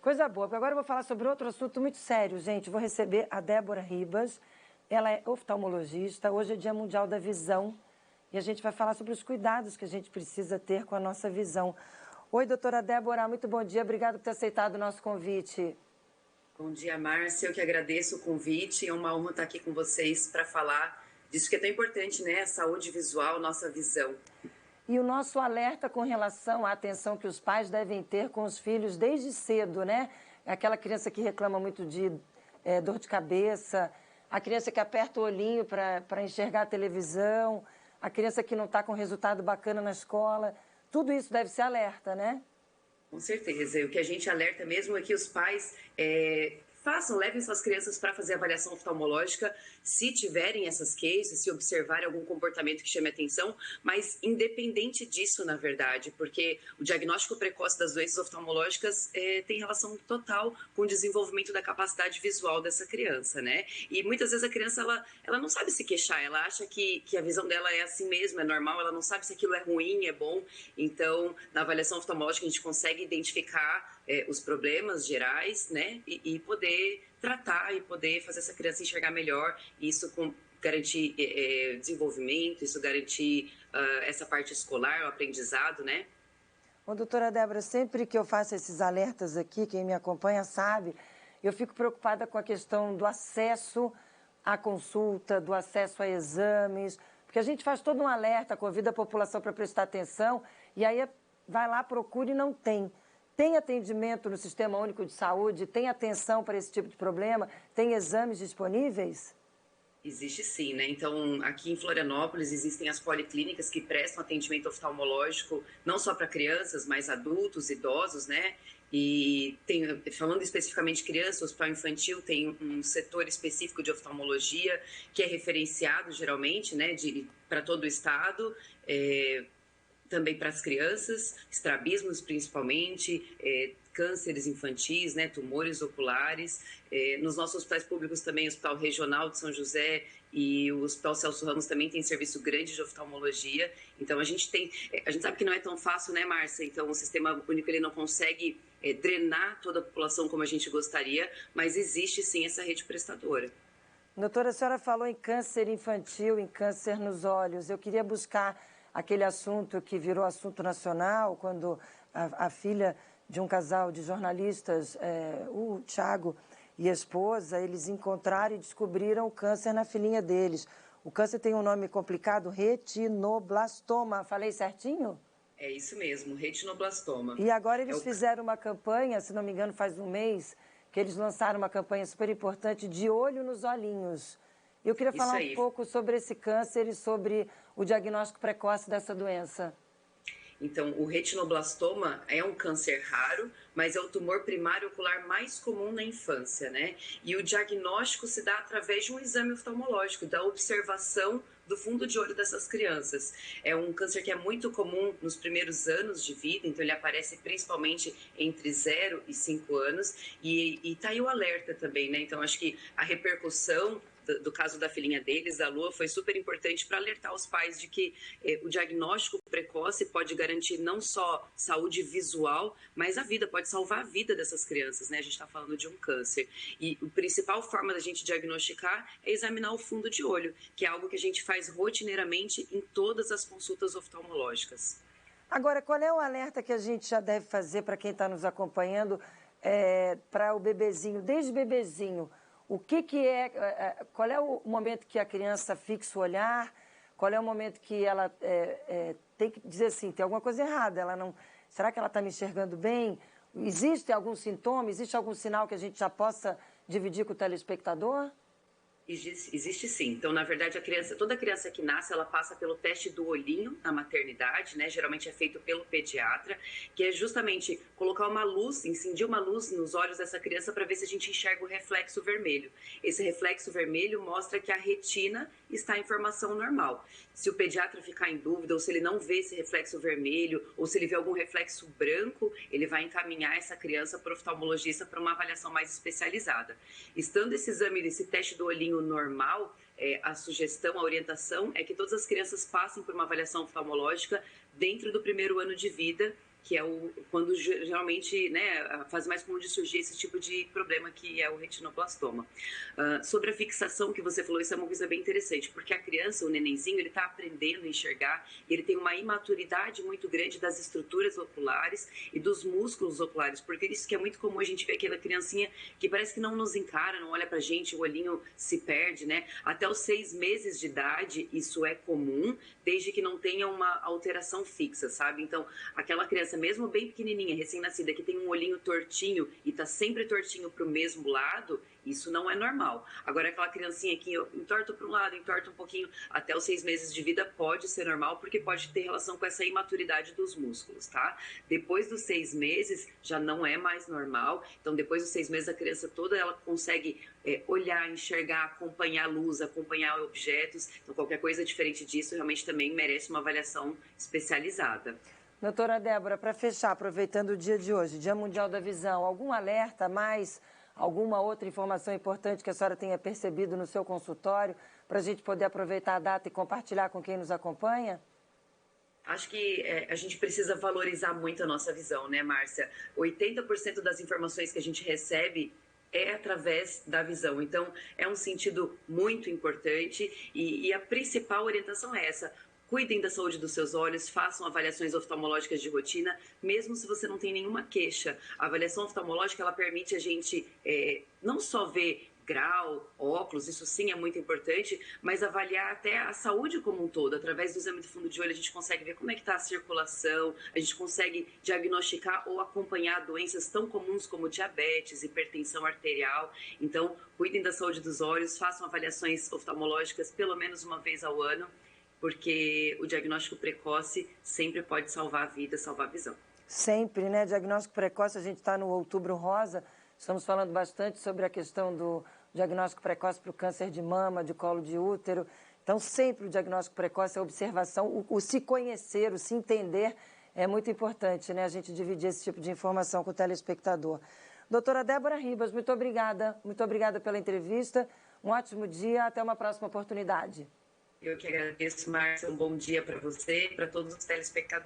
Coisa boa, porque agora eu vou falar sobre outro assunto muito sério, gente. Vou receber a Débora Ribas, ela é oftalmologista, hoje é Dia Mundial da Visão, e a gente vai falar sobre os cuidados que a gente precisa ter com a nossa visão. Oi, doutora Débora, muito bom dia, obrigada por ter aceitado o nosso convite. Bom dia, Márcia, eu que agradeço o convite, é uma honra estar aqui com vocês para falar disso que é tão importante, né? A saúde visual, nossa visão. E o nosso alerta com relação à atenção que os pais devem ter com os filhos desde cedo, né? Aquela criança que reclama muito de dor de cabeça, a criança que aperta o olhinho para enxergar a televisão, a criança que não está com resultado bacana na escola. Tudo isso deve ser alerta, né? Com certeza. O que a gente alerta mesmo é que os pais levem suas crianças para fazer avaliação oftalmológica, se tiverem essas cases, se observarem algum comportamento que chame atenção, mas independente disso, na verdade, porque o diagnóstico precoce das doenças oftalmológicas tem relação total com o desenvolvimento da capacidade visual dessa criança, né? E muitas vezes a criança, ela não sabe se queixar, ela acha que a visão dela é assim mesmo, é normal, ela não sabe se aquilo é ruim, é bom. Então, na avaliação oftalmológica, a gente consegue identificar os problemas gerais, né? E poder tratar e poder fazer essa criança enxergar melhor, isso garantir desenvolvimento, isso garantir essa parte escolar, o aprendizado, né? Bom, doutora Débora, sempre que eu faço esses alertas aqui, quem me acompanha sabe, eu fico preocupada com a questão do acesso à consulta, do acesso a exames, porque a gente faz todo um alerta, convida a população para prestar atenção, e aí vai lá, procura e não tem. Tem atendimento no Sistema Único de Saúde? Tem atenção para esse tipo de problema? Tem exames disponíveis? Existe sim, né? Então, aqui em Florianópolis existem as policlínicas que prestam atendimento oftalmológico não só para crianças, mas adultos, idosos, né? E falando especificamente de crianças, o hospital infantil tem um setor específico de oftalmologia que é referenciado geralmente, né, para todo o estado. Também para as crianças, estrabismos principalmente, cânceres infantis, né, tumores oculares. Nos nossos hospitais públicos também, o Hospital Regional de São José e o Hospital Celso Ramos também tem serviço grande de oftalmologia. Então a gente sabe que não é tão fácil, né, Márcia? Então o Sistema Único ele não consegue drenar toda a população como a gente gostaria, mas existe sim essa rede prestadora. Doutora, a senhora falou em câncer infantil, em câncer nos olhos. Eu queria buscar aquele assunto que virou assunto nacional, quando a filha de um casal de jornalistas, o Thiago e a esposa, eles encontraram e descobriram o câncer na filhinha deles. O câncer tem um nome complicado, retinoblastoma. Falei certinho? É isso mesmo, retinoblastoma. E agora eles fizeram uma campanha, se não me engano faz um mês, que eles lançaram uma campanha super importante de olho nos olhinhos. Eu queria falar um pouco sobre esse câncer e sobre o diagnóstico precoce dessa doença. Então, o retinoblastoma é um câncer raro, mas é o tumor primário ocular mais comum na infância, né? E o diagnóstico se dá através de um exame oftalmológico, da observação do fundo de olho dessas crianças. É um câncer que é muito comum nos primeiros anos de vida, então ele aparece principalmente entre 0 e 5 anos, e tá aí o alerta também, né? Então, acho que a repercussão do caso da filhinha deles, da Lua, foi super importante para alertar os pais de que o diagnóstico precoce pode garantir não só saúde visual, mas pode salvar a vida dessas crianças, né? A gente está falando de um câncer. E a principal forma da gente diagnosticar é examinar o fundo de olho, que é algo que a gente faz rotineiramente em todas as consultas oftalmológicas. Agora, qual é o alerta que a gente já deve fazer para quem está nos acompanhando, para o bebezinho, desde bebezinho? O qual é o momento que a criança fixa o olhar? Qual é o momento que ela tem que dizer assim, tem alguma coisa errada? Será que ela está me enxergando bem? Existe algum sintoma? Existe algum sinal que a gente já possa dividir com o telespectador? Existe sim. Então, na verdade, toda criança que nasce, ela passa pelo teste do olhinho na maternidade, né? Geralmente é feito pelo pediatra, que é justamente colocar uma luz, incidir uma luz nos olhos dessa criança para ver se a gente enxerga o reflexo vermelho. Esse reflexo vermelho mostra que a retina está em formação normal. Se o pediatra ficar em dúvida, ou se ele não vê esse reflexo vermelho, ou se ele vê algum reflexo branco, ele vai encaminhar essa criança para o oftalmologista para uma avaliação mais especializada. Estando esse exame, esse teste do olhinho normal, a sugestão, a orientação é que todas as crianças passem por uma avaliação oftalmológica dentro do primeiro ano de vida, que é quando geralmente, né, a fase mais comum de surgir esse tipo de problema que é o retinoblastoma. Sobre a fixação que você falou, isso é uma coisa bem interessante, porque a criança, o nenenzinho, ele está aprendendo a enxergar, ele tem uma imaturidade muito grande das estruturas oculares e dos músculos oculares, porque isso que é muito comum a gente ver aquela criancinha que parece que não nos encara, não olha pra gente, o olhinho se perde, né? Até os 6 meses de idade, isso é comum, desde que não tenha uma alteração fixa, sabe? Então, aquela criança, mesmo bem pequenininha, recém-nascida, que tem um olhinho tortinho e tá sempre tortinho pro mesmo lado, isso não é normal. Agora, aquela criancinha que entorta para um lado, entorta um pouquinho, até os 6 meses de vida pode ser normal, porque pode ter relação com essa imaturidade dos músculos, tá? Depois dos 6 meses, já não é mais normal. Então, depois dos 6 meses, a criança toda, ela consegue olhar, enxergar, acompanhar a luz, acompanhar objetos. Então, qualquer coisa diferente disso, realmente também merece uma avaliação especializada. Doutora Débora, para fechar, aproveitando o dia de hoje, Dia Mundial da Visão, algum alerta a mais, alguma outra informação importante que a senhora tenha percebido no seu consultório, para a gente poder aproveitar a data e compartilhar com quem nos acompanha? Acho que a gente precisa valorizar muito a nossa visão, né, Márcia? 80% das informações que a gente recebe é através da visão. Então, é um sentido muito importante e a principal orientação é essa. Cuidem da saúde dos seus olhos, façam avaliações oftalmológicas de rotina, mesmo se você não tem nenhuma queixa. A avaliação oftalmológica, ela permite a gente não só ver grau, óculos, isso sim é muito importante, mas avaliar até a saúde como um todo. Através do exame do fundo de olho, a gente consegue ver como é que está a circulação, a gente consegue diagnosticar ou acompanhar doenças tão comuns como diabetes, hipertensão arterial. Então, cuidem da saúde dos olhos, façam avaliações oftalmológicas pelo menos uma vez ao ano, porque o diagnóstico precoce sempre pode salvar a vida, salvar a visão. Sempre, né? Diagnóstico precoce, a gente está no Outubro Rosa, estamos falando bastante sobre a questão do diagnóstico precoce para o câncer de mama, de colo de útero. Então, sempre o diagnóstico precoce, a observação, o se conhecer, o se entender é muito importante, né? A gente dividir esse tipo de informação com o telespectador. Doutora Débora Ribas, muito obrigada pela entrevista, um ótimo dia, até uma próxima oportunidade. Eu que agradeço, Márcia, um bom dia para você e para todos os telespectadores.